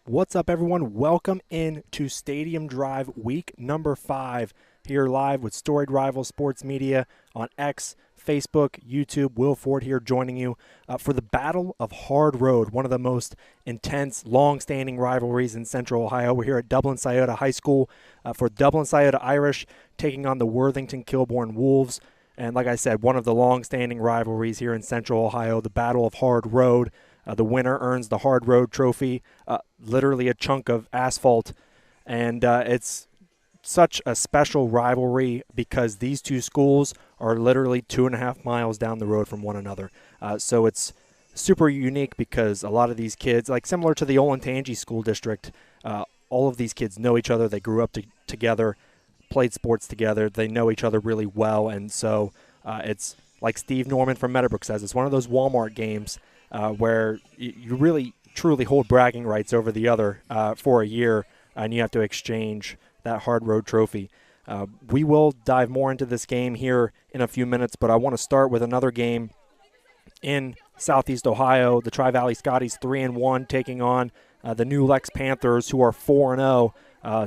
What's up, everyone? Welcome in to Stadium Drive week number 5 here live with Storied Rivals Sports Media on X, Facebook, YouTube. Will Ford here joining you for the Battle of Hard Road, one of the most intense, long-standing rivalries in Central Ohio. We're here at Dublin Scioto High School for Dublin Scioto Irish taking on the Worthington Kilbourne Wolves. And like I said, one of the long-standing rivalries here in Central Ohio, the Battle of Hard Road. The winner earns the Hard Road Trophy, literally a chunk of asphalt. And it's such a special rivalry because these two schools are literally 2.5 miles down the road from one another. So it's super unique because a lot of these kids, like similar to the Olentangy School District, all of these kids know each other. They grew up together, played sports together. They know each other really well. And so it's like Steve Norman from Meadowbrook says, it's one of those Walmart games where you really truly hold bragging rights over the other for a year, and you have to exchange that Hard Road Trophy. We will dive more into this game here in a few minutes, but I want to start with another game in Southeast Ohio. The Tri-Valley Scotties 3-1 taking on the New Lex Panthers, who are 4-0.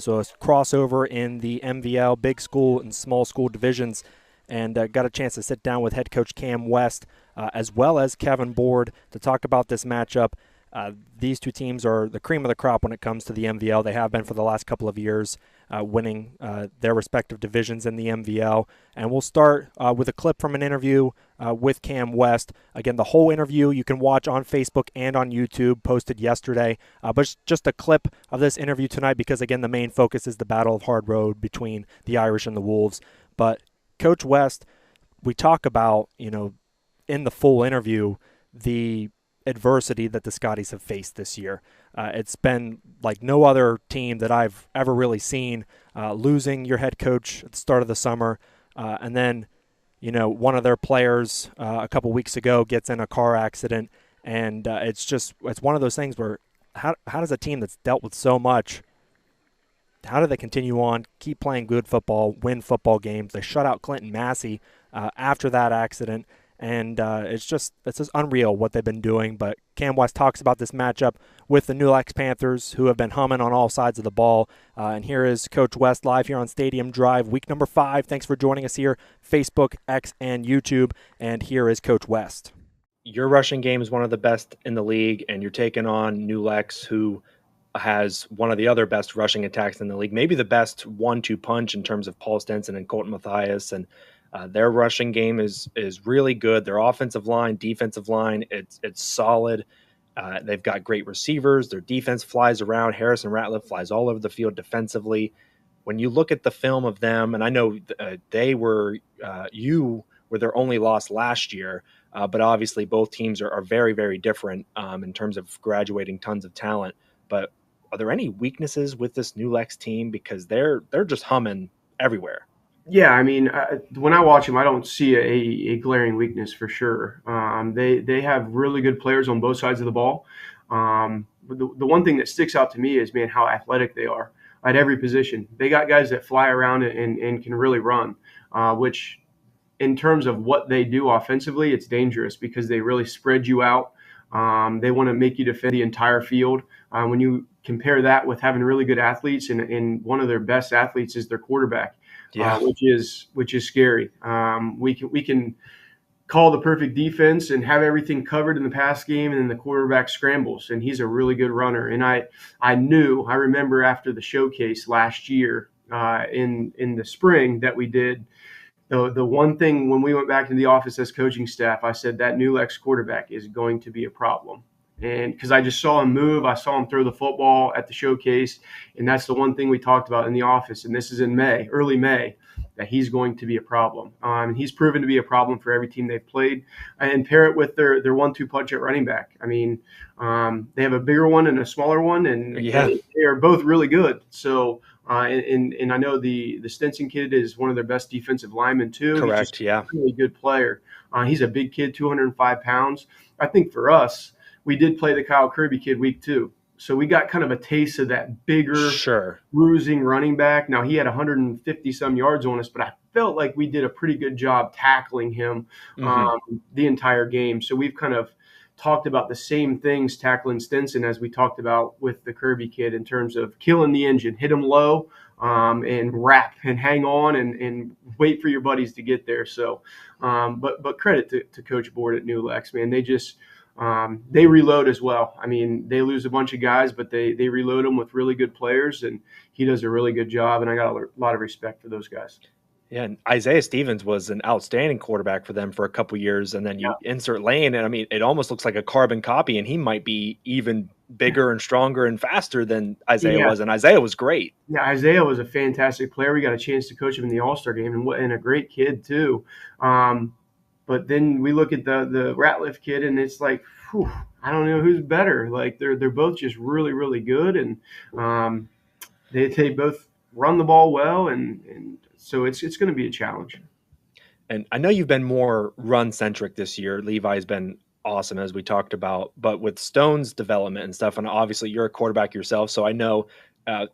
So a crossover in the MVL, big school and small school divisions, and got a chance to sit down with head coach Cam West as well as Kevin Board to talk about this matchup. These two teams are the cream of the crop when it comes to the MVL. They have been for the last couple of years, winning their respective divisions in the MVL. And we'll start with a clip from an interview with Cam West. Again, the whole interview you can watch on Facebook and on YouTube, posted yesterday. But it's just a clip of this interview tonight because, again, the main focus is the Battle of Hard Road between the Irish and the Wolves. But Coach West, we talk about, in the full interview, the adversity that the Scotties have faced this year. It's been like no other team that I've ever really seen, losing your head coach at the start of the summer, and then, one of their players a couple weeks ago gets in a car accident, and it's one of those things where how does a team that's dealt with so much, how do they continue on, keep playing good football, win football games? They shut out Clinton Massey after that accident. And it's just unreal what they've been doing. But Cam West talks about this matchup with the New Lex Panthers, who have been humming on all sides of the ball. And here is Coach West live here on Stadium Drive, week number 5. Thanks for joining us here, Facebook, X, and YouTube. And here is Coach West. Your rushing game is one of the best in the league, and you're taking on New Lex, who has one of the other best rushing attacks in the league, maybe the best 1-2 punch in terms of Paul Stenson and Colton Matthias. And their rushing game is really good. Their offensive line, defensive line, it's solid. They've got great receivers. Their defense flies around. Harrison Ratliff flies all over the field defensively. When you look at the film of them, and I know you were their only loss last year, but obviously both teams are very, very different in terms of graduating tons of talent. But are there any weaknesses with this New Lex team? Because they're just humming everywhere. Yeah, I mean, when I watch them, I don't see a glaring weakness for sure. They have really good players on both sides of the ball. But the one thing that sticks out to me is, man, how athletic they are at every position. They got guys that fly around and can really run, which in terms of what they do offensively, it's dangerous because they really spread you out. They want to make you defend the entire field. When you compare that with having really good athletes, and one of their best athletes is their quarterback. Yeah. Which is scary. We can call the perfect defense and have everything covered in the pass game, and then the quarterback scrambles, and he's a really good runner. And I remember after the showcase last year in the spring that we did, the one thing when we went back to the office as coaching staff, I said that New Lex quarterback is going to be a problem. And because I just saw him move, I saw him throw the football at the showcase, and that's the one thing we talked about in the office. And this is in May, early May, that he's going to be a problem. He's proven to be a problem for every team they've played. And pair it with their 1-2 punch at running back. I mean, they have a bigger one and a smaller one, and they are both really good. So, and I know the Stenson kid is one of their best defensive linemen too. Correct. He's just a really good player. He's a big kid, 205 pounds. I think for us, we did play the Kyle Kirby kid week 2. So we got kind of a taste of that bigger, bruising running back. Now, he had 150-some yards on us, but I felt like we did a pretty good job tackling him the entire game. So we've kind of talked about the same things tackling Stinson as we talked about with the Kirby kid in terms of killing the engine, hit him low, and wrap and hang on and wait for your buddies to get there. So, but credit to Coach Board at New Lex, man. They just they reload as well. I mean, they lose a bunch of guys, but they reload them with really good players, and he does a really good job. And I got a lot of respect for those guys. Yeah, and Isaiah Stevens was an outstanding quarterback for them for a couple years, and then you insert Lane, and I mean, it almost looks like a carbon copy, and he might be even bigger and stronger and faster than Isaiah was, and Isaiah was great. Yeah, Isaiah was a fantastic player. We got a chance to coach him in the All-Star game, and a great kid too. But then we look at the Ratliff kid, and it's like, whew, I don't know who's better. Like they're both just really, really good, and they both run the ball well, and so it's going to be a challenge. And I know you've been more run-centric this year. Levi's been awesome, as we talked about. But with Stone's development and stuff, and obviously you're a quarterback yourself, so I know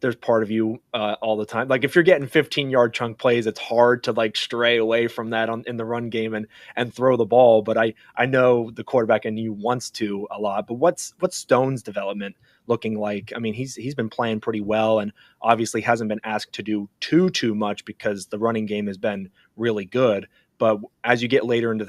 there's part of you all the time. Like if you're getting 15-yard chunk plays, it's hard to like stray away from that in the run game and throw the ball. But I know the quarterback in you wants to a lot. But what's Stone's development looking like? I mean, he's been playing pretty well, and obviously hasn't been asked to do too much because the running game has been really good. But as you get later into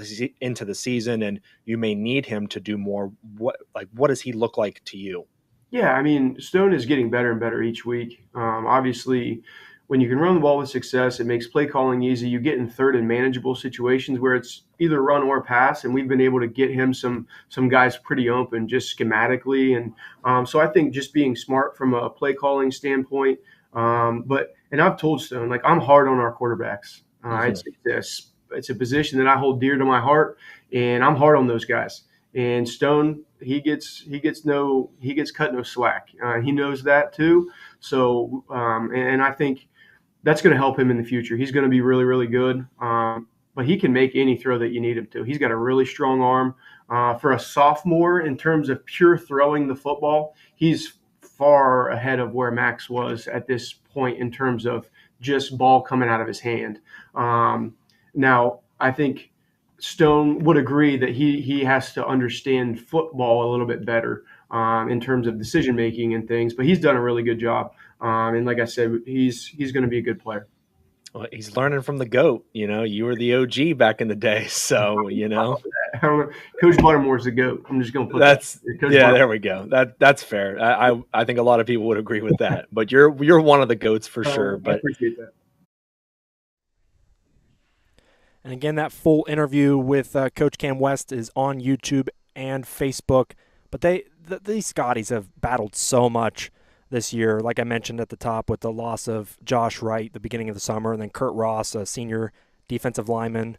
the season, and you may need him to do more, what does he look like to you? Yeah, I mean, Stone is getting better and better each week. Obviously, when you can run the ball with success, it makes play calling easy. You get in third and manageable situations where it's either run or pass, and we've been able to get him some guys pretty open just schematically. And so I think just being smart from a play calling standpoint. And I've told Stone, like, I'm hard on our quarterbacks. It's a position that I hold dear to my heart, and I'm hard on those guys. And Stone, he gets cut no slack. He knows that too. So, and I think that's going to help him in the future. He's going to be really, really good. But he can make any throw that you need him to. He's got a really strong arm. For a sophomore, in terms of pure throwing the football, he's far ahead of where Max was at this point in terms of just ball coming out of his hand. Now, I think Stone would agree that he has to understand football a little bit better in terms of decision making and things, but he's done a really good job. And like I said, he's going to be a good player. Well, he's learning from the GOAT. You know, you were the OG back in the day, so you know. I don't know. Coach Buttermore's the GOAT. I'm just going to put there we go. That's fair. I think a lot of people would agree with that, but you're one of the GOATs for sure. But I appreciate that. And again, that full interview with Coach Cam West is on YouTube and Facebook. But these Scotties have battled so much this year, like I mentioned at the top, with the loss of Josh Wright at the beginning of the summer, and then Kurt Ross, a senior defensive lineman,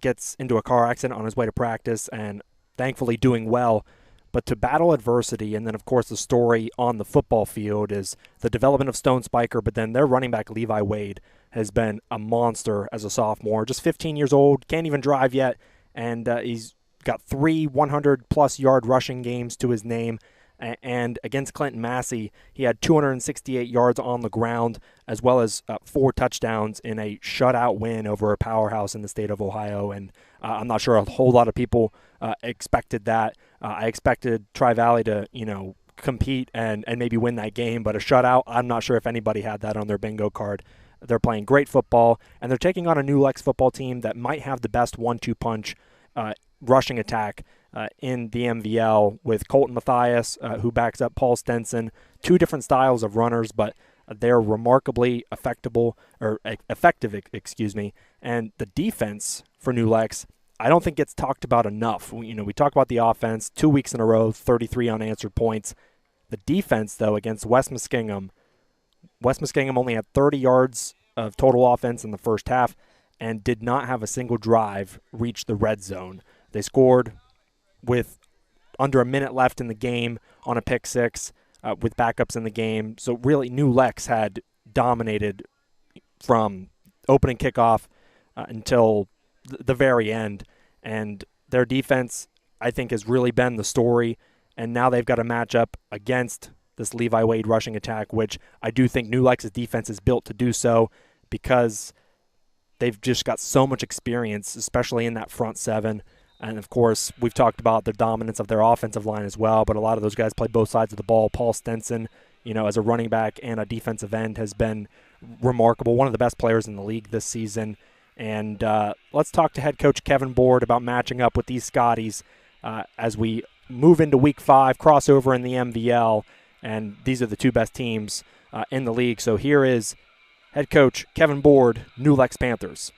gets into a car accident on his way to practice and thankfully doing well. But to battle adversity, and then, of course, the story on the football field is the development of Stone Spiker, but then their running back, Levi Wade, has been a monster as a sophomore, just 15 years old, can't even drive yet, and he's got 3 100-plus yard rushing games to his name. And against Clinton Massey, he had 268 yards on the ground, as well as 4 touchdowns in a shutout win over a powerhouse in the state of Ohio. And I'm not sure a whole lot of people expected that. I expected Tri-Valley to, compete and maybe win that game, but a shutout, I'm not sure if anybody had that on their bingo card. They're playing great football, and they're taking on a New Lex football team that might have the best 1-2 punch rushing attack in the MVL, with Colton Mathias, who backs up Paul Stenson. 2 different styles of runners, but they're remarkably effective. And the defense for New Lex, I don't think gets talked about enough. We talk about the offense 2 weeks in a row, 33 unanswered points. The defense, though, against West Muskingum only had 30 yards of total offense in the first half and did not have a single drive reach the red zone. They scored with under a minute left in the game on a pick six with backups in the game. So really, New Lex had dominated from opening kickoff until the very end. And their defense, I think, has really been the story. And now they've got a matchup against this Levi Wade rushing attack, which I do think New Lex's defense is built to do so because they've just got so much experience, especially in that front seven. And, of course, we've talked about the dominance of their offensive line as well, but a lot of those guys play both sides of the ball. Paul Stenson, as a running back and a defensive end, has been remarkable, one of the best players in the league this season. And let's talk to head coach Kevin Board about matching up with these Scotties as we move into Week 5, crossover in the MVL, and these are the two best teams in the league. So here is head coach Kevin Board, New Lex Panthers.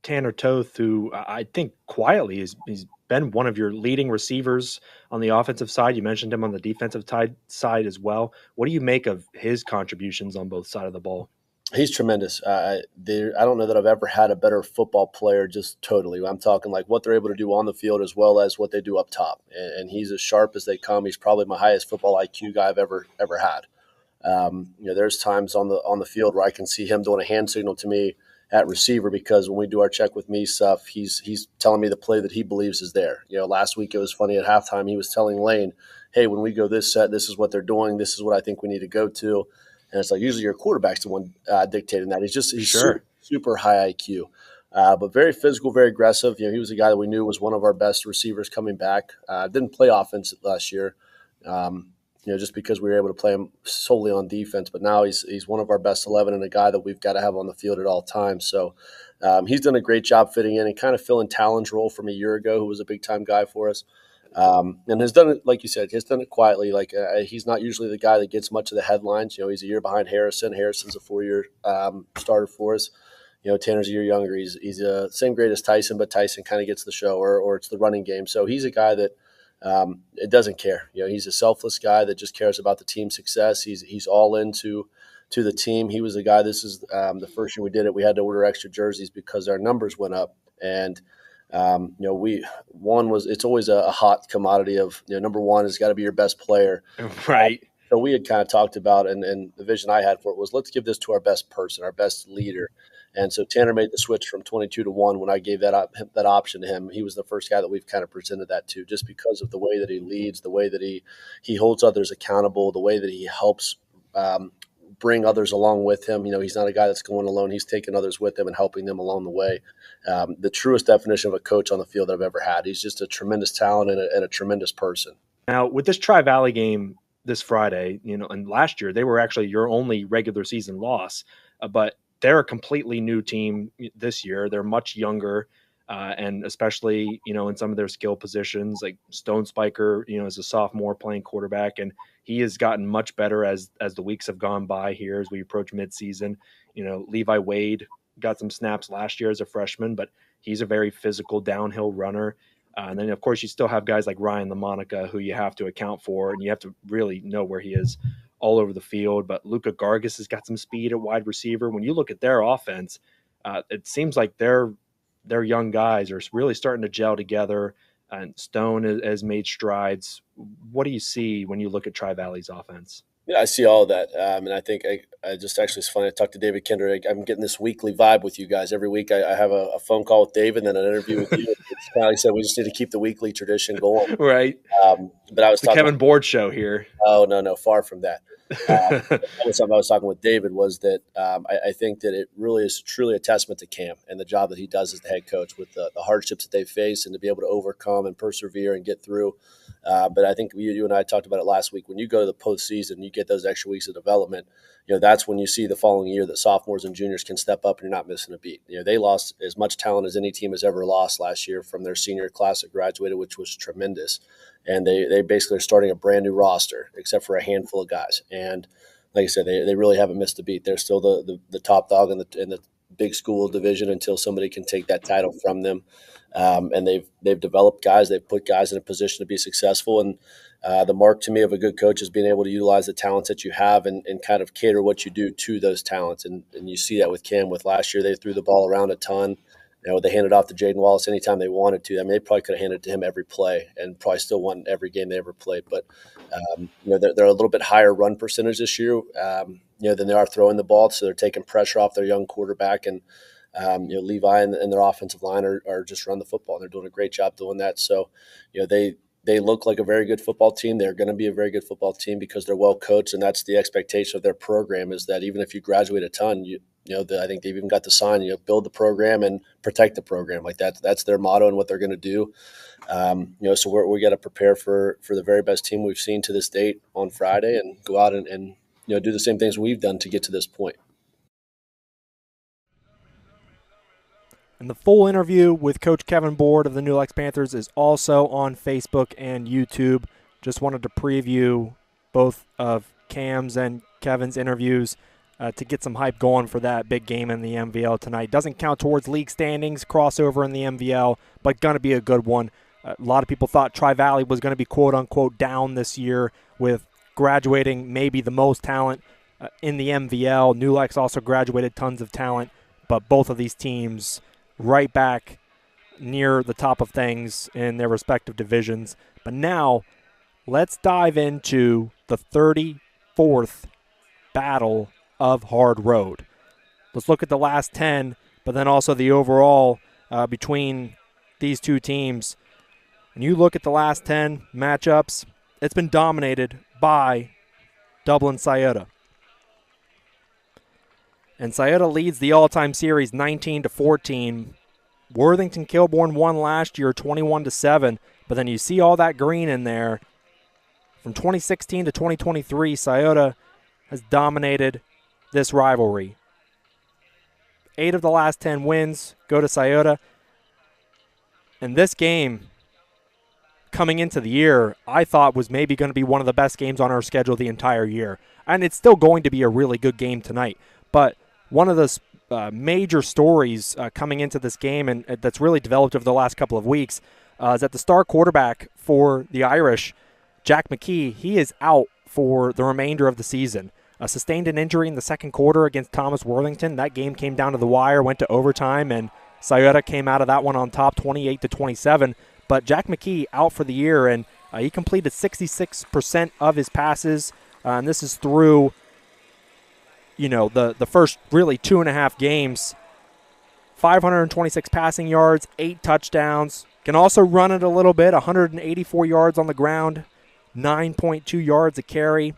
Tanner Toth, who I think quietly he's been one of your leading receivers on the offensive side. You mentioned him on the defensive side as well. What do you make of his contributions on both sides of the ball? He's tremendous. I don't know that I've ever had a better football player, just totally. I'm talking like what they're able to do on the field as well as what they do up top. And he's as sharp as they come. He's probably my highest football IQ guy I've ever had. There's times on the field where I can see him doing a hand signal to me at receiver, because when we do our check with me stuff, he's telling me the play that he believes is there. Last week it was funny at halftime. He was telling Lane, hey, when we go this set, this is what they're doing. This is what I think we need to go to. And it's like usually your quarterback's the one dictating that. He's sure. super high IQ, but very physical, very aggressive. He was a guy that we knew was one of our best receivers coming back. Didn't play offense last year, just because we were able to play him solely on defense. But now he's one of our best 11 and a guy that we've got to have on the field at all times. So he's done a great job fitting in and kind of filling Talon's role from a year ago, who was a big-time guy for us. And has done it, like you said, has done it quietly. Like he's not usually the guy that gets much of the headlines. He's a year behind Harrison. Harrison's a 4-year starter for us. Tanner's a year younger. He's the same grade as Tyson, but Tyson kind of gets the show, or it's the running game. So he's a guy that it doesn't care. He's a selfless guy that just cares about the team's success. He's all into the team. He was a guy. This is the first year we did it. We had to order extra jerseys because our numbers went up, and it's always a hot commodity of, number one has got to be your best player. Right. So we had kind of talked about, and the vision I had for it was, let's give this to our best person, our best leader. And so Tanner made the switch from 22 to 1 when I gave that option to him. He was the first guy that we've kind of presented that to, just because of the way that he leads, the way that he holds others accountable, the way that he helps bring others along with him. He's not a guy that's going alone. He's taking others with him and helping them along the way. The truest definition of a coach on the field I've ever had. He's just a tremendous talent and a tremendous person. Now, with this Tri-Valley game this Friday, and last year, they were actually your only regular season loss, but they're a completely new team this year. They're much younger, and especially, in some of their skill positions, like Stone Spiker, is a sophomore playing quarterback, and he has gotten much better as the weeks have gone by here as we approach midseason. Levi Wade got some snaps last year as a freshman, but he's a very physical downhill runner. And then, of course, you still have guys like Ryan LaMonica, who you have to account for, and you have to really know where he is all over the field. But Luca Gargis has got some speed at wide receiver. When you look at their offense, it seems like their young guys are really starting to gel together, and Stone has made strides. What do you see when you look at Tri-Valley's offense? Yeah, I see all of that. And I think I just actually, it's funny. I talked to David Kinder. I'm getting this weekly vibe with you guys. Every week I have a phone call with David and then an interview with you. It's kind of like I said, we just need to keep the weekly tradition going. Right. But I was talking Kevin Board show here. Oh, no, far from that. Something I was talking with David was that I think that it really is truly a testament to Cam and the job that he does as the head coach with the hardships that they face and to be able to overcome and persevere and get through. But I think you and I talked about it last week. When you go to the postseason, you get those extra weeks of development. That's when you see the following year that sophomores and juniors can step up and you're not missing a beat. They lost as much talent as any team has ever lost last year from their senior class that graduated, which was tremendous. And they basically are starting a brand new roster, except for a handful of guys. And like I said, they really haven't missed a beat. They're still the top dog in the big school division until somebody can take that title from them. And they've developed guys. They've put guys in a position to be successful. And the mark to me of a good coach is being able to utilize the talents that you have and kind of cater what you do to those talents. And you see that with Cam. With last year, they threw the ball around a ton. They handed off to Jaden Wallace anytime they wanted to. I mean, they probably could have handed it to him every play and probably still won every game they ever played. But, they're a little bit higher run percentage this year, than they are throwing the ball. So they're taking pressure off their young quarterback. And, Levi and their offensive line are just run the football. And they're doing a great job doing that. So, they look like a very good football team. They're going to be a very good football team because they're well coached. And that's the expectation of their program, is that even if you graduate a ton, I think they've even got the sign, build the program and protect the program. Like that's their motto and what they're going to do. So we got to prepare for the very best team we've seen to this date on Friday and go out and do the same things we've done to get to this point. And the full interview with Coach Kevin Board of the New Lex Panthers is also on Facebook and YouTube. Just wanted to preview both of Cam's and Kevin's interviews to get some hype going for that big game in the MVL tonight. Doesn't count towards league standings, crossover in the MVL, but going to be a good one. A lot of people thought Tri-Valley was going to be quote-unquote down this year with graduating maybe the most talent in the MVL. New Lex also graduated tons of talent, but both of these teams right back near the top of things in their respective divisions. But now, let's dive into the 34th Battle of Hard Road. Let's look at the last 10, but then also the overall between these two teams. When you look at the last 10 matchups, it's been dominated by Dublin Scioto. And Scioto leads the all-time series 19-14. Worthington Kilbourne won last year 21-7, but then you see all that green in there. From 2016 to 2023, Scioto has dominated this rivalry. 8 of the last 10 wins go to Scioto. And this game, coming into the year, I thought was maybe going to be one of the best games on our schedule the entire year. And it's still going to be a really good game tonight. But one of the major stories coming into this game, and that's really developed over the last couple of weeks, is that the star quarterback for the Irish, Jack McKee, he is out for the remainder of the season. Sustained an injury in the second quarter against Thomas Worthington. That game came down to the wire, went to overtime, and Scioto came out of that one on top 28-27. But Jack McKee out for the year, and he completed 66% of his passes, and this is through the first really 2.5 games. 526 passing yards, 8 touchdowns. Can also run it a little bit, 184 yards on the ground, 9.2 yards a carry.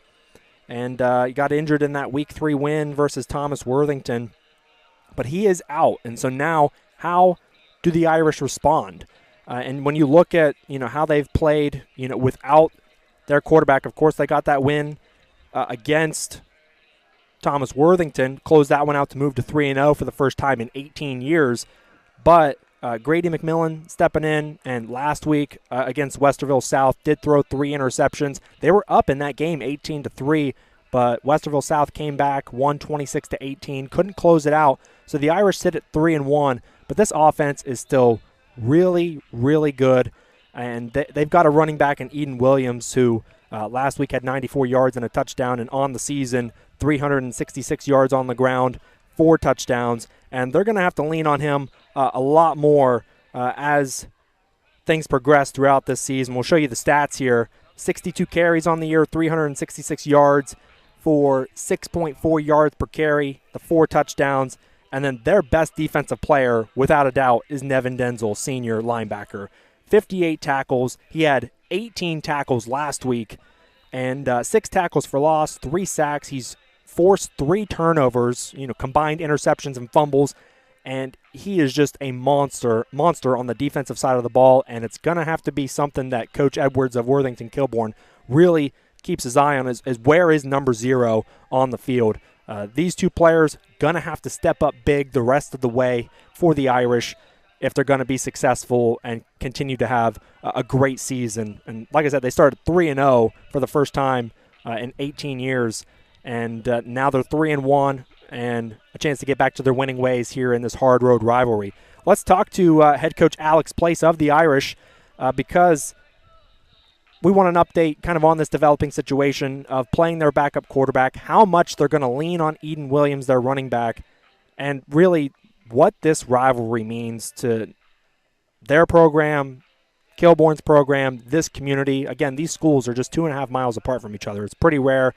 And he got injured in that Week 3 win versus Thomas Worthington. But he is out. And so now, how do the Irish respond? And when you look at, how they've played, without their quarterback, of course, they got that win against Thomas Worthington, closed that one out to move to 3-0 for the first time in 18 years. But Grady McMillan stepping in, and last week against Westerville South did throw 3 interceptions. They were up in that game 18-3, but Westerville South came back, won 26-18, couldn't close it out. So the Irish sit at 3-1, but this offense is still really, really good. And they've got a running back in Eden Williams who last week had 94 yards and a touchdown, and on the season, 366 yards on the ground, 4 touchdowns. And they're going to have to lean on him a lot more as things progress throughout this season. We'll show you the stats here. 62 carries on the year, 366 yards for 6.4 yards per carry, the 4 touchdowns. And then their best defensive player, without a doubt, is Nevin Denzel, senior linebacker. 58 tackles. He had 18 tackles last week and 6 tackles for loss, 3 sacks. He's forced 3 turnovers, combined interceptions and fumbles, and he is just a monster on the defensive side of the ball, and it's going to have to be something that Coach Edwards of Worthington Kilbourne really keeps his eye on is where is number 0 on the field. These 2 players going to have to step up big the rest of the way for the Irish if they're going to be successful and continue to have a great season. And like I said, they started 3-0 for the first time in 18 years. And now they're 3-1 and a chance to get back to their winning ways here in this hard road rivalry. Let's talk to head coach Alex Place of the Irish because we want an update kind of on this developing situation of playing their backup quarterback, how much they're going to lean on Eden Williams, their running back, and really what this rivalry means to their program, Kilbourne's program, this community. Again, these schools are just 2.5 miles apart from each other. It's pretty rare.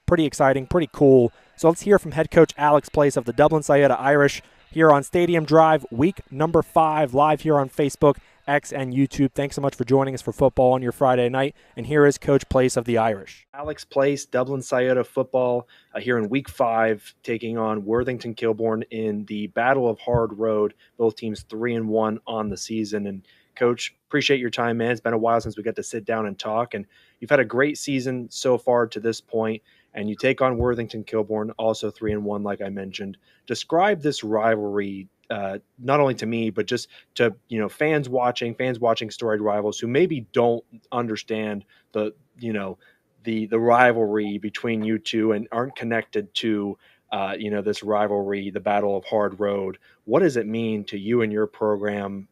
Pretty exciting, pretty cool. So let's hear from head coach Alex Place of the Dublin Scioto Irish here on Stadium Drive, week number 5, live here on Facebook X, and YouTube. Thanks so much for joining us for football on your Friday night. And here is Coach Place of the Irish. Alex Place, Dublin Scioto football here in Week 5, taking on Worthington Kilbourne in the Battle of Hard Road. Both teams 3-1 on the season. And Coach, appreciate your time, man. It's been a while since we got to sit down and talk. And you've had a great season so far to this point. And you take on Worthington Kilbourne, also 3-1, like I mentioned. Describe this rivalry, not only to me, but just to fans watching Storied Rivals who maybe don't understand the rivalry between you two and aren't connected to this rivalry, the Battle of Hard Road. What does it mean to you and your program,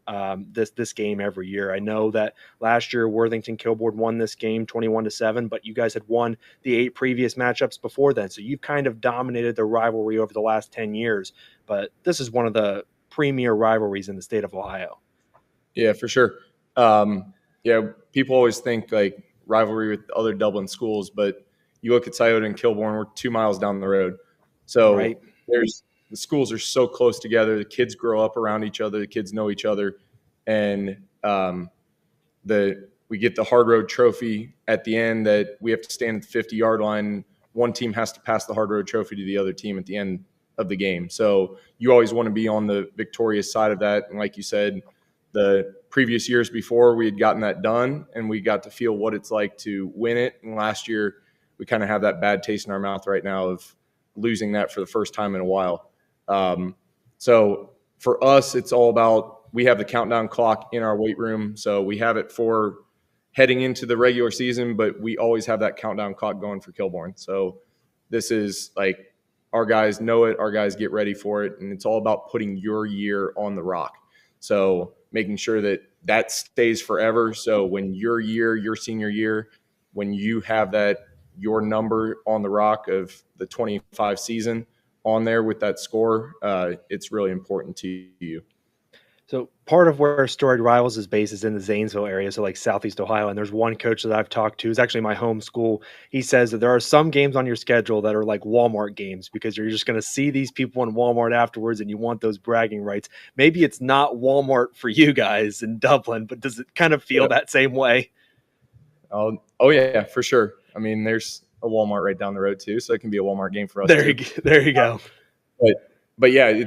this game every year? I know that last year Worthington Kilbourne won this game 21-7, but you guys had won the 8 previous matchups before then. So you've kind of dominated the rivalry over the last 10 years, but this is one of the premier rivalries in the state of Ohio. Yeah, for sure. People always think like rivalry with other Dublin schools, but you look at Scioto and Kilbourne, we're 2 miles down the road. So right. The schools are so close together. The kids grow up around each other. The kids know each other. And we get the Hard Road Trophy at the end that we have to stand at the 50-yard line. One team has to pass the Hard Road Trophy to the other team at the end of the game. So you always want to be on the victorious side of that. And like you said, the previous years before we had gotten that done and we got to feel what it's like to win it. And last year we kind of have that bad taste in our mouth right now of losing that for the first time in a while. So for us, it's all about, we have the countdown clock in our weight room. So we have it for heading into the regular season, but we always have that countdown clock going for Kilbourne. So this is like, our guys know it, our guys get ready for it. And it's all about putting your year on the rock. So making sure that stays forever. So when your senior year, when you have your number on the rock of the 25 season on there with that score, it's really important to you. So part of where Storied Rivals is based is in the Zanesville area, so like Southeast Ohio. And there's one coach that I've talked to, it's actually my home school. He says that there are some games on your schedule that are like Walmart games because you're just going to see these people in Walmart afterwards and you want those bragging rights. Maybe it's not Walmart for you guys in Dublin, but does it kind of feel that same way? Oh yeah, for sure. I mean, there's a Walmart right down the road too, so it can be a Walmart game for us. There you go. But yeah,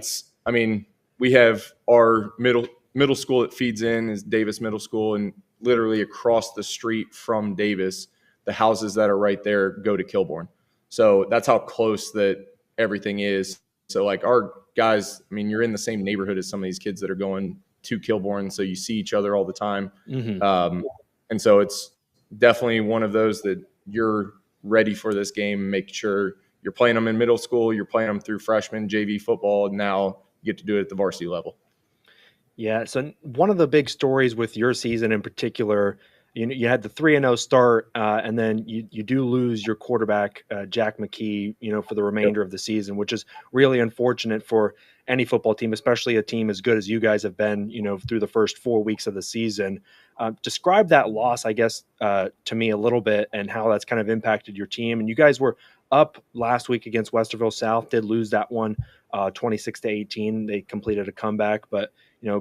we have our middle school that feeds in is Davis Middle School, and literally across the street from Davis, the houses that are right there go to Kilbourne. So that's how close that everything is. So like our guys, I mean, you're in the same neighborhood as some of these kids that are going to Kilbourne, so you see each other all the time. Mm-hmm. And so it's definitely one of those that you're ready for this game. Make sure you're playing them in middle school, you're playing them through freshman, JV football, and now you get to do it at the varsity level. Yeah. So one of the big stories with your season in particular, you had the 3-0 start, and then you do lose your quarterback, Jack McKee, for the remainder of the season, which is really unfortunate for any football team, especially a team as good as you guys have been, through the first 4 weeks of the season. Describe that loss, I guess, to me a little bit and how that's kind of impacted your team. And you guys were up last week against Westerville South, did lose that one 26-18. They completed a comeback, but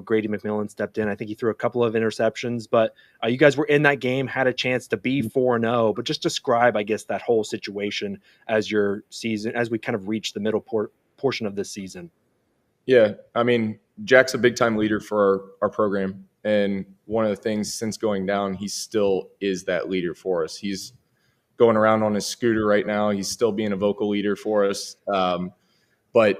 Grady McMillan stepped in. I think he threw a couple of interceptions, but you guys were in that game, had a chance to be 4-0, but just describe, I guess, that whole situation as your season, as we kind of reach the middle portion of this season. Yeah. I mean, Jack's a big time leader for our program. And one of the things since going down, he still is that leader for us. He's going around on his scooter right now. He's still being a vocal leader for us. But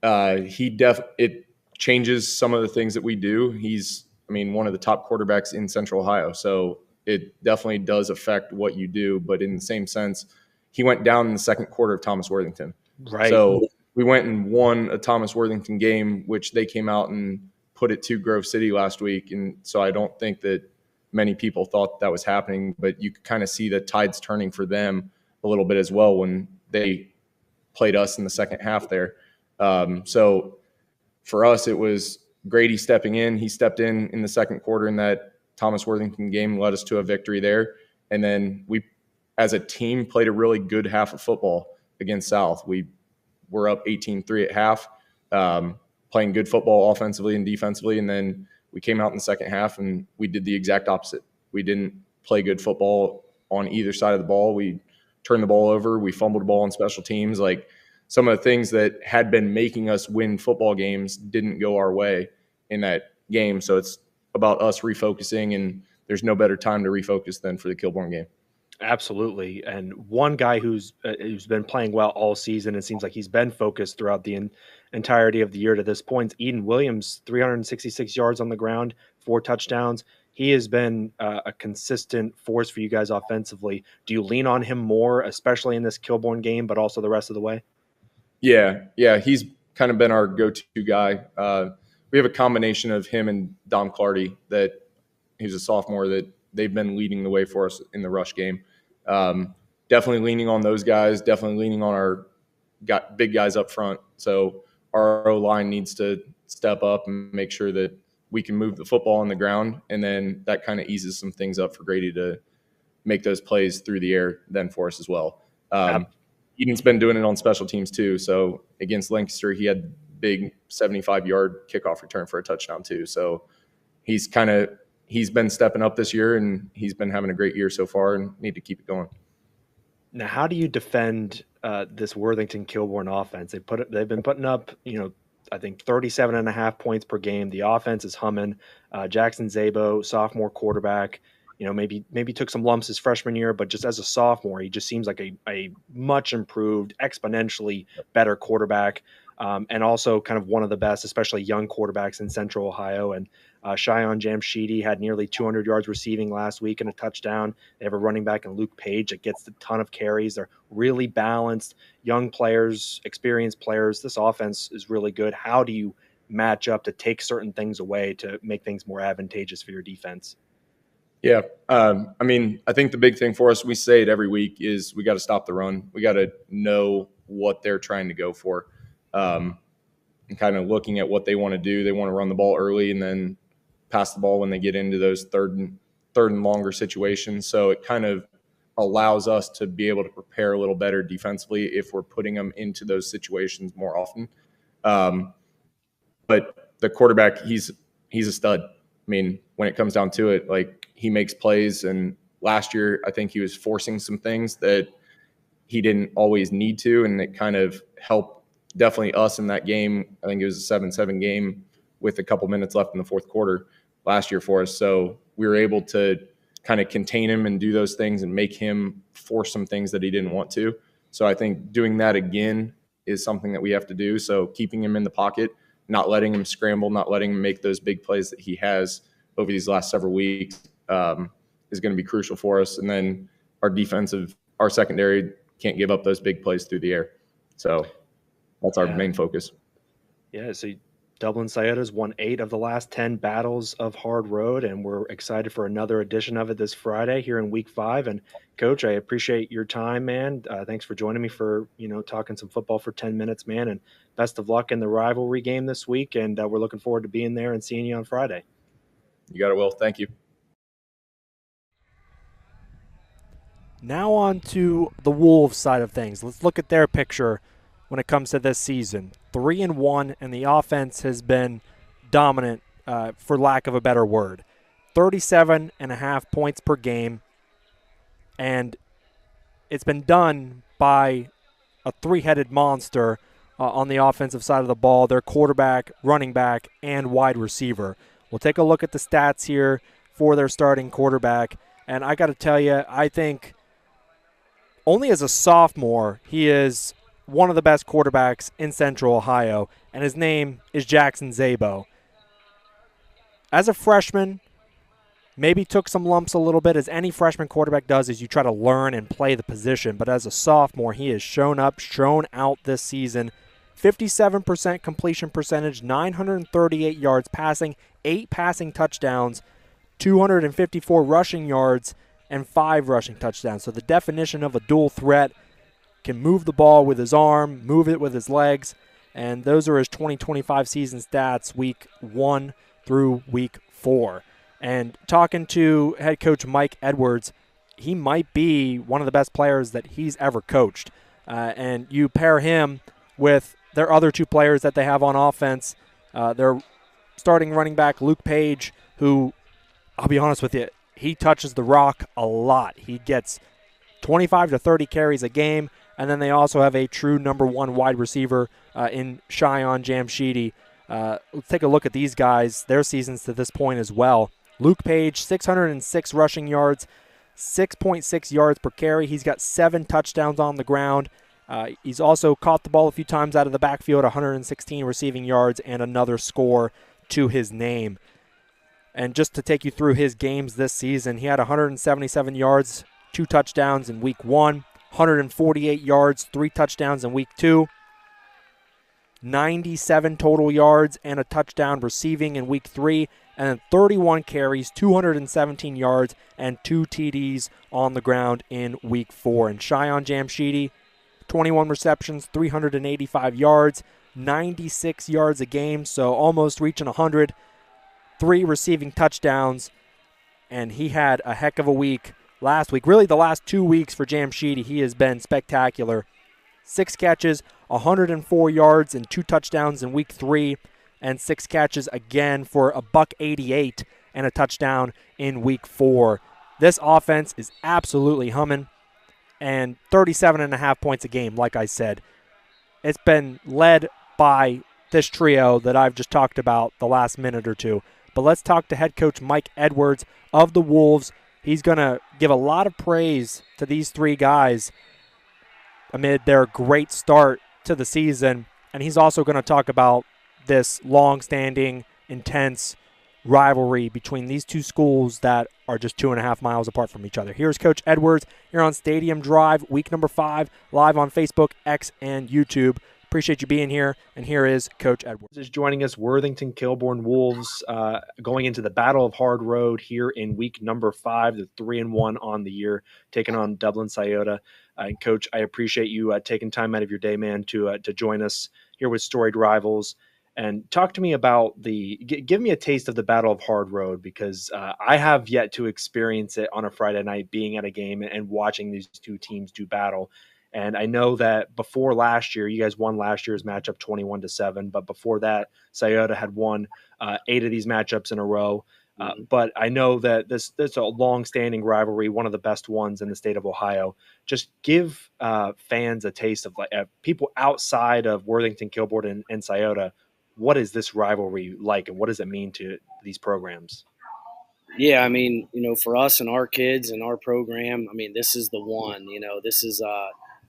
it changes some of the things that we do. He's, one of the top quarterbacks in Central Ohio. So it definitely does affect what you do. But in the same sense, he went down in the second quarter of Thomas Worthington. Right. So we went and won a Thomas Worthington game, which they came out and put it to Grove City last week. And so I don't think that many people thought that was happening, but you could kind of see the tides turning for them a little bit as well when they played us in the second half there. So for us, it was Grady stepping in. He stepped in the second quarter in that Thomas Worthington game, led us to a victory there. And then we, as a team, played a really good half of football against South. We were up 18-3 at half, playing good football offensively and defensively. And then we came out in the second half and we did the exact opposite. We didn't play good football on either side of the ball. We turned the ball over. We fumbled the ball on special teams. Like, some of the things that had been making us win football games didn't go our way in that game. So it's about us refocusing, and there's no better time to refocus than for the Kilbourne game. Absolutely. And one guy who's been playing well all season, it seems like he's been focused throughout the entirety of the year to this point, Eden Williams, 366 yards on the ground, 4 touchdowns. He has been a consistent force for you guys offensively. Do you lean on him more, especially in this Kilbourne game, but also the rest of the way? Yeah, he's kind of been our go-to guy. We have a combination of him and Dom Clardy, that he's a sophomore, that they've been leading the way for us in the rush game. Definitely leaning on those guys, definitely leaning on our big guys up front. So our O-line needs to step up and make sure that we can move the football on the ground, and then that kind of eases some things up for Grady to make those plays through the air then for us as well. Eden's been doing it on special teams too. So against Lancaster, he had big 75-yard kickoff return for a touchdown too. So he's been stepping up this year, and he's been having a great year so far, and need to keep it going. Now, how do you defend this Worthington Kilbourne offense? They've been putting up, I think 37.5 points per game. The offense is humming. Jackson Szabo, sophomore quarterback, maybe took some lumps his freshman year, but just as a sophomore, he just seems like a much improved, exponentially better quarterback, and also kind of one of the best, especially young quarterbacks in Central Ohio. And Shion Jamshidi had nearly 200 yards receiving last week and a touchdown. They have a running back in Luke Page that gets a ton of carries. They're really balanced, young players, experienced players. This offense is really good. How do you match up to take certain things away to make things more advantageous for your defense? Yeah. I think the big thing for us, we say it every week, is we got to stop the run. We got to know what they're trying to go for. And kind of looking at what they want to do. They want to run the ball early and then pass the ball when they get into those third and longer situations. So it kind of allows us to be able to prepare a little better defensively if we're putting them into those situations more often. But the quarterback, he's a stud. I mean, when it comes down to it, like, he makes plays. And last year, I think he was forcing some things that he didn't always need to, and it kind of helped definitely us in that game. I think it was a 7-7 game with a couple minutes left in the fourth quarter last year for us. So we were able to kind of contain him and do those things and make him force some things that he didn't want to. So I think doing that again is something that we have to do. So keeping him in the pocket, not letting him scramble, not letting him make those big plays that he has over these last several weeks is going to be crucial for us. And then our secondary can't give up those big plays through the air. So that's our main focus. Yeah, so Dublin Scioto's won 8 of the last 10 battles of hard road, and we're excited for another edition of it this Friday here in week 5. And Coach, I appreciate your time, man. Thanks for joining me for, talking some football for 10 minutes, man. And best of luck in the rivalry game this week. And we're looking forward to being there and seeing you on Friday. You got it, Will. Thank you. Now on to the Wolves side of things. Let's look at their picture when it comes to this season. 3-1, and the offense has been dominant, for lack of a better word. 37.5 points per game, and it's been done by a 3-headed monster on the offensive side of the ball, their quarterback, running back, and wide receiver. We'll take a look at the stats here for their starting quarterback, and I got to tell you, I think only as a sophomore, he is one of the best quarterbacks in Central Ohio, and his name is Jackson Szabo. As a freshman, maybe took some lumps a little bit, as any freshman quarterback does, as you try to learn and play the position. But as a sophomore, he has shown out this season. 57% completion percentage, 938 yards passing, 8 passing touchdowns, 254 rushing yards, and 5 rushing touchdowns. So the definition of a dual threat. Can move the ball with his arm, move it with his legs, and those are his 2025 season stats, week 1 through week 4. And talking to head coach Mike Edwards, he might be one of the best players that he's ever coached. And you pair him with their other 2 players that they have on offense, their starting running back Luke Page, who, I'll be honest with you, he touches the rock a lot. He gets 25 to 30 carries a game, and then they also have a true number one wide receiver in Shion Jamshidi. Let's take a look at these guys, their seasons to this point as well. Luke Page, 606 rushing yards, 6.6 yards per carry. He's got 7 touchdowns on the ground. He's also caught the ball a few times out of the backfield, 116 receiving yards, and another score to his name. And just to take you through his games this season, he had 177 yards, 2 touchdowns in week 1, 148 yards, 3 touchdowns in week 2, 97 total yards and a touchdown receiving in week 3, and then 31 carries, 217 yards, and 2 TDs on the ground in week 4. And Shion Jamshidi, 21 receptions, 385 yards, 96 yards a game, so almost reaching 100, 3 receiving touchdowns, and he had a heck of a week last week. Really, the last 2 weeks for Jamshidi, he has been spectacular. 6 catches, 104 yards, and 2 touchdowns in week 3, and 6 catches again for a $188 and a touchdown in week 4. This offense is absolutely humming, and 37.5 points a game, like I said. It's been led by this trio that I've just talked about the last minute or two. But let's talk to head coach Mike Edwards of the Wolves. He's going to give a lot of praise to these 3 guys amid their great start to the season. And he's also going to talk about this long-standing, intense rivalry between these 2 schools that are just 2.5 miles apart from each other. Here's Coach Edwards here on Stadium Drive, week number 5, live on Facebook, X, and YouTube. Appreciate you being here, and here is Coach Edwards. Is joining us, Worthington Kilbourne Wolves, going into the Battle of Hard Road here in week number 5. They're 3-1 on the year, taking on Dublin Scioto. Coach, I appreciate you taking time out of your day, man, to join us here with Storied Rivals. And talk to me about give me a taste of the Battle of Hard Road, because I have yet to experience it on a Friday night, being at a game and watching these 2 teams do battle. And I know that before last year, you guys won last year's matchup 21-7, but before that, Scioto had won 8 of these matchups in a row. But I know that this is a long-standing rivalry, one of the best ones in the state of Ohio. Just give fans a taste of people outside of Worthington, Kilbourne, and Scioto. What is this rivalry like, and what does it mean to these programs? Yeah, I mean, for us and our kids and our program, I mean, this is the one.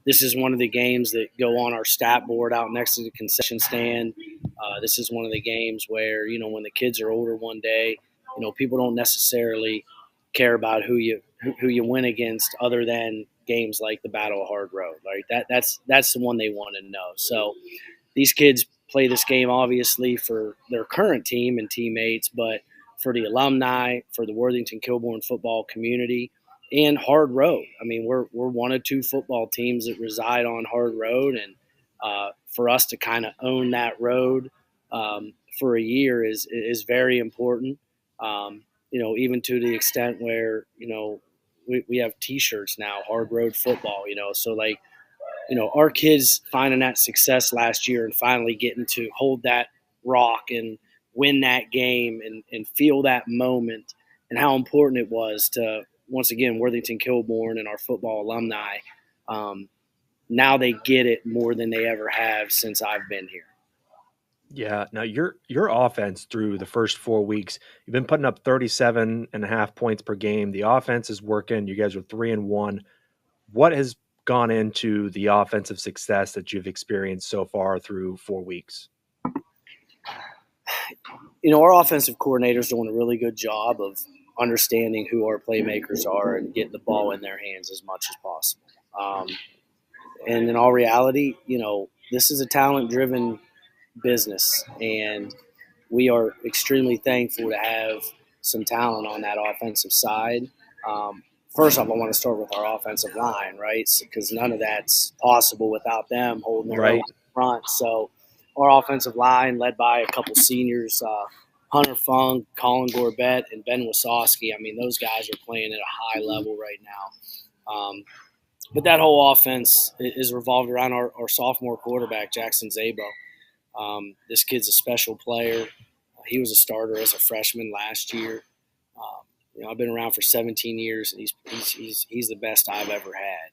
This is one of the games that go on our stat board out next to the concession stand. This is one of the games where, when the kids are older one day, people don't necessarily care about who you win against, other than games like the Battle of Hard Road, right? That's the one they want to know. So these kids play this game obviously for their current team and teammates, but for the alumni, for the Worthington Kilbourne football community, and Hard Road. I mean, we're one of 2 football teams that reside on Hard Road, and for us to kind of own that road for a year is very important. Even to the extent where we have T-shirts now, Hard Road Football. So our kids finding that success last year and finally getting to hold that rock and win that game and feel that moment, and how important it was to, once again, Worthington Kilbourne and our football alumni. Now they get it more than they ever have since I've been here. Yeah. Now your offense through the first 4 weeks, you've been putting up 37.5 points per game. The offense is working. You guys are 3-1. What has gone into the offensive success that you've experienced so far through 4 weeks? Our offensive coordinator's doing a really good job of understanding who our playmakers are and getting the ball in their hands as much as possible. And in all reality, this is a talent-driven business, and we are extremely thankful to have some talent on that offensive side. First off, I want to start with our offensive line, right? Because none of that's possible without them holding their own front. So our offensive line, led by a couple seniors, Hunter Funk, Colin Gorbett, and Ben Wasowski. I mean, those guys are playing at a high level right now. But that whole offense is revolved around our sophomore quarterback, Jackson Szabo. This kid's a special player. He was a starter as a freshman last year. I've been around for 17 years, and he's the best I've ever had.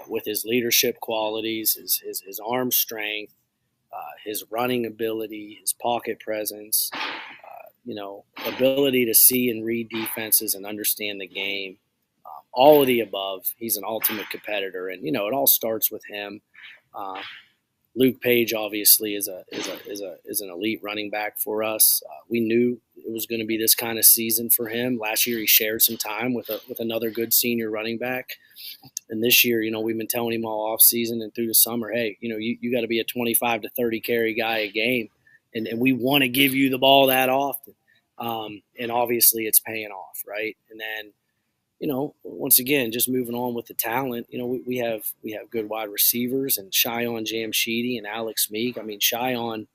With his leadership qualities, his arm strength, his running ability, his pocket presence, ability to see and read defenses and understand the game. All of the above. He's an ultimate competitor, and it all starts with him. Luke Page obviously is an elite running back for us. We knew it was going to be this kind of season for him. Last year he shared some time with another good senior running back, and this year we've been telling him all off season and through the summer, hey, you got to be a 25 to 30 carry guy a game, and we want to give you the ball that often, and obviously it's paying off, right? And then once again, just moving on with the talent, we have good wide receivers and Shion Jamshidi and Alex Meek. I mean, Shion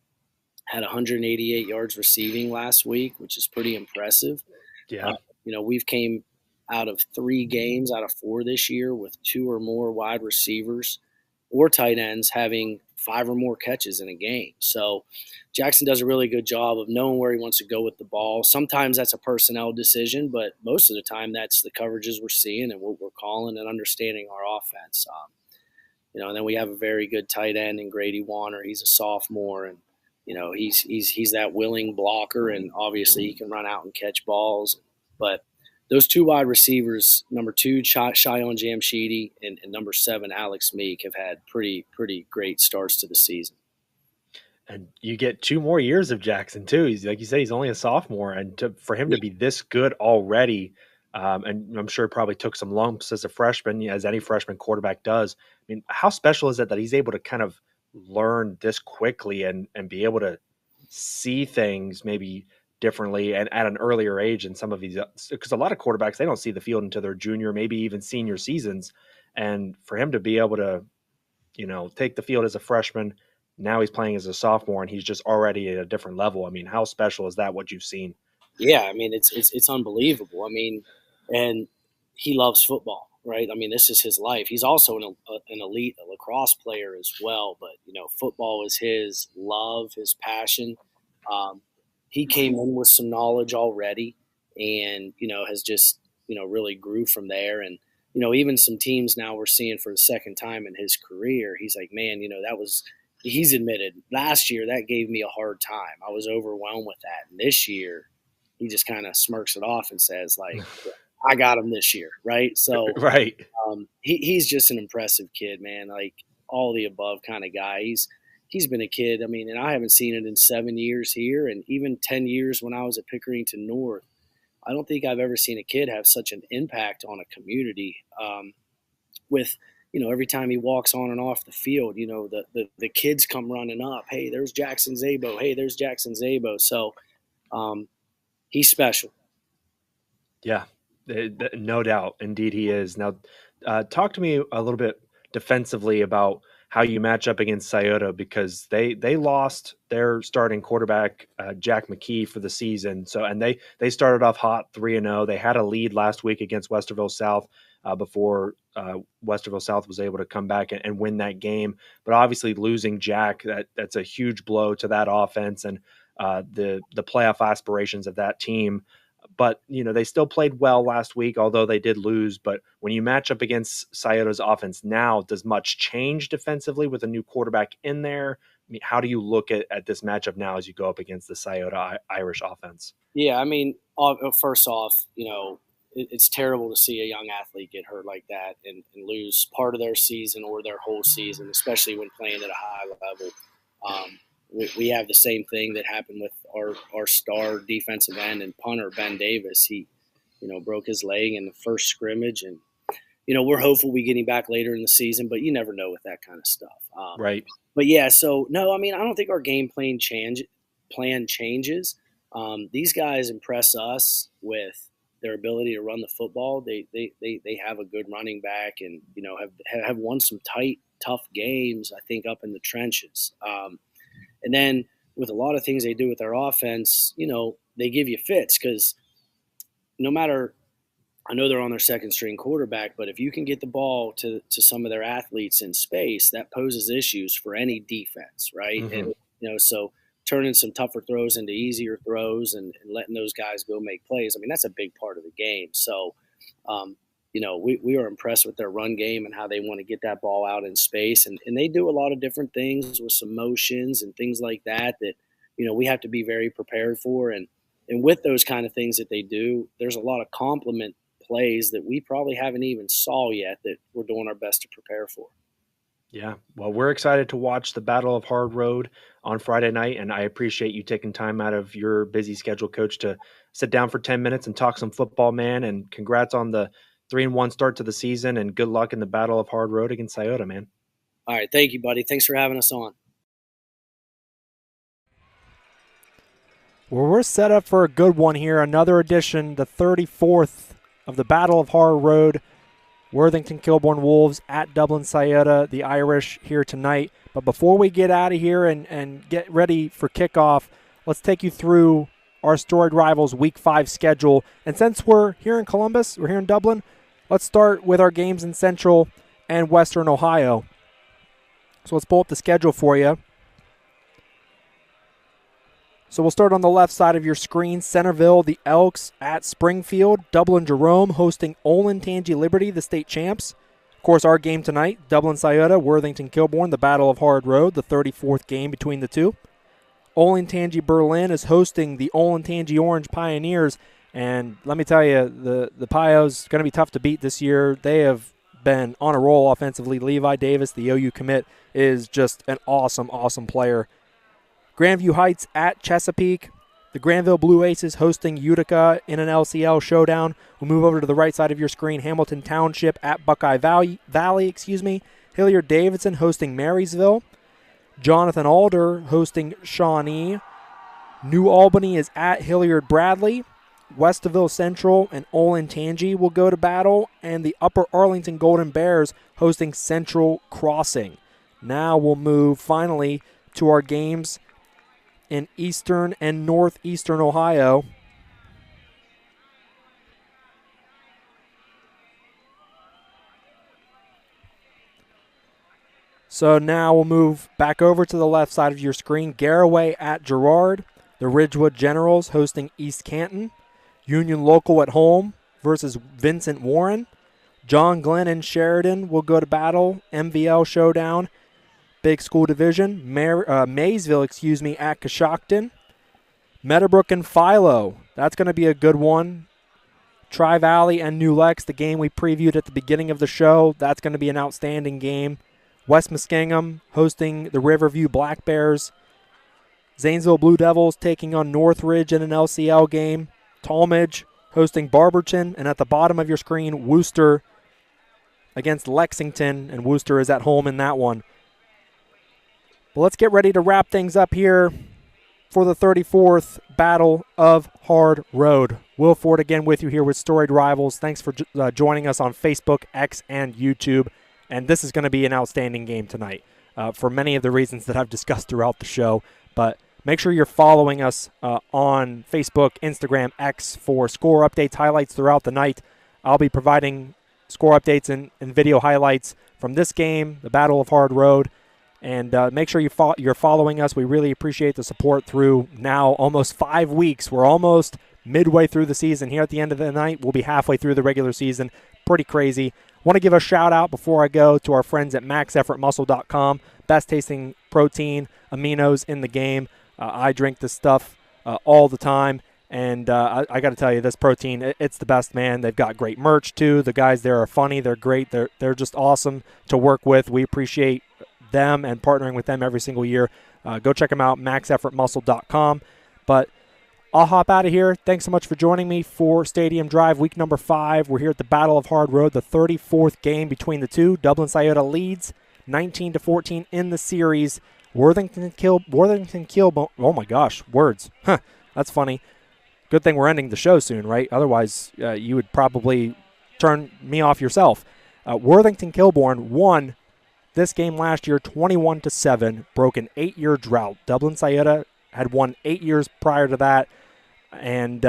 had 188 yards receiving last week, which is pretty impressive. Yeah. We've came out of 3 games out of 4 this year with 2 or more wide receivers or tight ends having 5 or more catches in a game. So Jackson does a really good job of knowing where he wants to go with the ball. Sometimes that's a personnel decision, but most of the time that's the coverages we're seeing and what we're calling and understanding our offense. And then we have a very good tight end in Grady Warner. He's a sophomore, and he's that willing blocker, and obviously he can run out and catch balls. But those 2 wide receivers, number 2, Shion Jamshidi, and number 7, Alex Meek, have had pretty great starts to the season. And you get 2 more years of Jackson too. He's, like you said, he's only a sophomore, and for him to be this good already, and I'm sure he probably took some lumps as a freshman, as any freshman quarterback does. I mean, how special is it that he's able to kind of learn this quickly and be able to see things maybe differently and at an earlier age in some of these, because a lot of quarterbacks, they don't see the field until their junior, maybe even senior seasons. And for him to be able to, take the field as a freshman, now he's playing as a sophomore and he's just already at a different level. I mean, how special is that, what you've seen? Yeah. I mean, it's unbelievable. I mean, and he loves football, right? I mean, this is his life. He's also an elite lacrosse player as well, but football is his love, his passion. He came in with some knowledge already and, has just, really grew from there. And, even some teams now we're seeing for the second time in his career, he's like, man, he's admitted last year that gave me a hard time. I was overwhelmed with that. And this year he just kind of smirks it off and says, like, I got him this year. Right. So right. He's just an impressive kid, man. Like all the above kind of guy. He's been a kid. I mean, and I haven't seen it in 7 years here, and even 10 years when I was at Pickerington North. I don't think I've ever seen a kid have such an impact on a community. With every time he walks on and off the field, the kids come running up. Hey, there's Jackson Szabo. Hey, there's Jackson Szabo. So he's special. Yeah, no doubt. Indeed, he is. Now, talk to me a little bit defensively about how you match up against Scioto, because they lost their starting quarterback, Jack McKee, for the season. So, and they started off hot 3-0. They had a lead last week against Westerville South before Westerville South was able to come back and win that game. But obviously losing Jack, that's a huge blow to that offense and the playoff aspirations of that team. But, they still played well last week, although they did lose. But when you match up against Scioto's offense now, does much change defensively with a new quarterback in there? I mean, how do you look at this matchup now as you go up against the Scioto Irish offense? Yeah, I mean, first off, it's terrible to see a young athlete get hurt like that and lose part of their season or their whole season, especially when playing at a high level. We have the same thing that happened with our star defensive end and punter, Ben Davis. He, broke his leg in the first scrimmage, and, we're hopeful we get him back later in the season, but you never know with that kind of stuff. Right. But yeah, so no, I mean, I don't think our game plan changes. These guys impress us with their ability to run the football. They have a good running back and, have won some tight, tough games, I think, up in the trenches. And then with a lot of things they do with their offense, they give you fits because no matter – I know they're on their second string quarterback, but if you can get the ball to some of their athletes in space, that poses issues for any defense, right? Mm-hmm. And, so turning some tougher throws into easier throws and letting those guys go make plays. I mean, that's a big part of the game. So, we are impressed with their run game and how they want to get that ball out in space. And they do a lot of different things with some motions and things like that, we have to be very prepared for. And with those kind of things that they do, there's a lot of complement plays that we probably haven't even saw yet that we're doing our best to prepare for. Yeah, well, we're excited to watch the Battle of Hard Road on Friday night, and I appreciate you taking time out of your busy schedule, Coach, to sit down for 10 minutes and talk some football, man, and congrats on the 3-1 start to the season, and good luck in the Battle of Hard Road against Scioto, man. All right, thank you, buddy. Thanks for having us on. Well, we're set up for a good one here. Another edition, the 34th of the Battle of Hard Road. Worthington Kilbourne Wolves at Dublin Scioto, the Irish here tonight. But before we get out of here and get ready for kickoff, let's take you through our Storied Rivals Week 5 schedule. And since we're here in Columbus, we're here in Dublin, let's start with our games in Central and Western Ohio. So let's pull up the schedule for you. So we'll start on the left side of your screen. Centerville, the Elks at Springfield. Dublin Jerome hosting Olentangy Liberty, the state champs. Of course, our game tonight, Dublin Scioto, Worthington Kilbourne, the Battle of Hard Road, the 34th game between the two. Olentangy Berlin is hosting the Olentangy Orange Pioneers. And let me tell you, the Pios going to be tough to beat this year. They have been on a roll offensively. Levi Davis, the OU commit, is just an awesome, awesome player. Grandview Heights at Chesapeake. The Granville Blue Aces hosting Utica in an LCL showdown. We'll move over to the right side of your screen. Hamilton Township at Buckeye Valley. Hilliard Davidson hosting Marysville. Jonathan Alder hosting Shawnee. New Albany is at Hilliard Bradley. Westerville Central and Olentangy will go to battle. And the Upper Arlington Golden Bears hosting Central Crossing. Now we'll move finally to our games in eastern and northeastern Ohio. So now we'll move back over to the left side of your screen. Garraway at Girard. The Ridgewood Generals hosting East Canton. Union Local at home versus Vincent Warren. John Glenn and Sheridan will go to battle. MVL showdown. Big School Division. Maysville, at Coshocton. Meadowbrook and Philo. That's going to be a good one. Tri-Valley and New Lex, the game we previewed at the beginning of the show. That's going to be an outstanding game. West Muskingum hosting the Riverview Black Bears. Zanesville Blue Devils taking on Northridge in an LCL game. Talmadge hosting Barberton. And at the bottom of your screen, Worcester against Lexington. And Worcester is at home in that one. Well, let's get ready to wrap things up here for the 34th Battle of Hard Road. Will Ford again with you here with Storied Rivals. Thanks for joining us on Facebook, X, and YouTube. And this is going to be an outstanding game tonight for many of the reasons that I've discussed throughout the show. But make sure you're following us on Facebook, Instagram, X for score updates, highlights throughout the night. I'll be providing score updates and video highlights from this game, the Battle of Hard Road. And make sure you're following us. We really appreciate the support through now almost 5 weeks. We're almost midway through the season. Here at the end of the night, we'll be halfway through the regular season. Pretty crazy. Want to give a shout out before I go to our friends at maxeffortmuscle.com. Best tasting protein, aminos in the game. I drink this stuff all the time. And I got to tell you, this protein, it's the best, man. They've got great merch, too. The guys there are funny. They're great. They're just awesome to work with. We appreciate them and partnering with them every single year. Go check them out, maxeffortmuscle.com. But I'll hop out of here. Thanks so much for joining me for Stadium Drive, week number 5. We're here at the Battle of Hard Road, the 34th game between the two. Dublin Scioto leads 19-14 in the series. Worthington Kilbourne. Oh my gosh, words. That's funny. Good thing we're ending the show soon, right? Otherwise, you would probably turn me off yourself. Worthington Kilbourne won this game last year 21-7, broke an 8-year drought. Dublin Scioto had won 8 years prior to that, and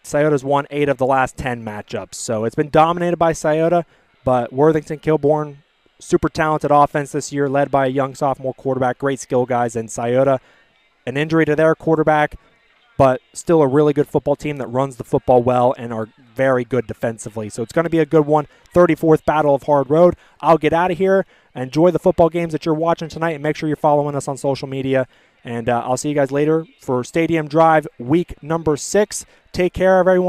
Scioto's won 8 of the last 10 matchups. So it's been dominated by Scioto, but Worthington Kilbourne, super talented offense this year, led by a young sophomore quarterback, great skill guys, and Scioto an injury to their quarterback, but still a really good football team that runs the football well and are very good defensively. So it's going to be a good one. 34th Battle of Hard Road. I'll get out of here. Enjoy the football games that you're watching tonight, and make sure you're following us on social media. And I'll see you guys later for Stadium Drive week number 6. Take care, everyone.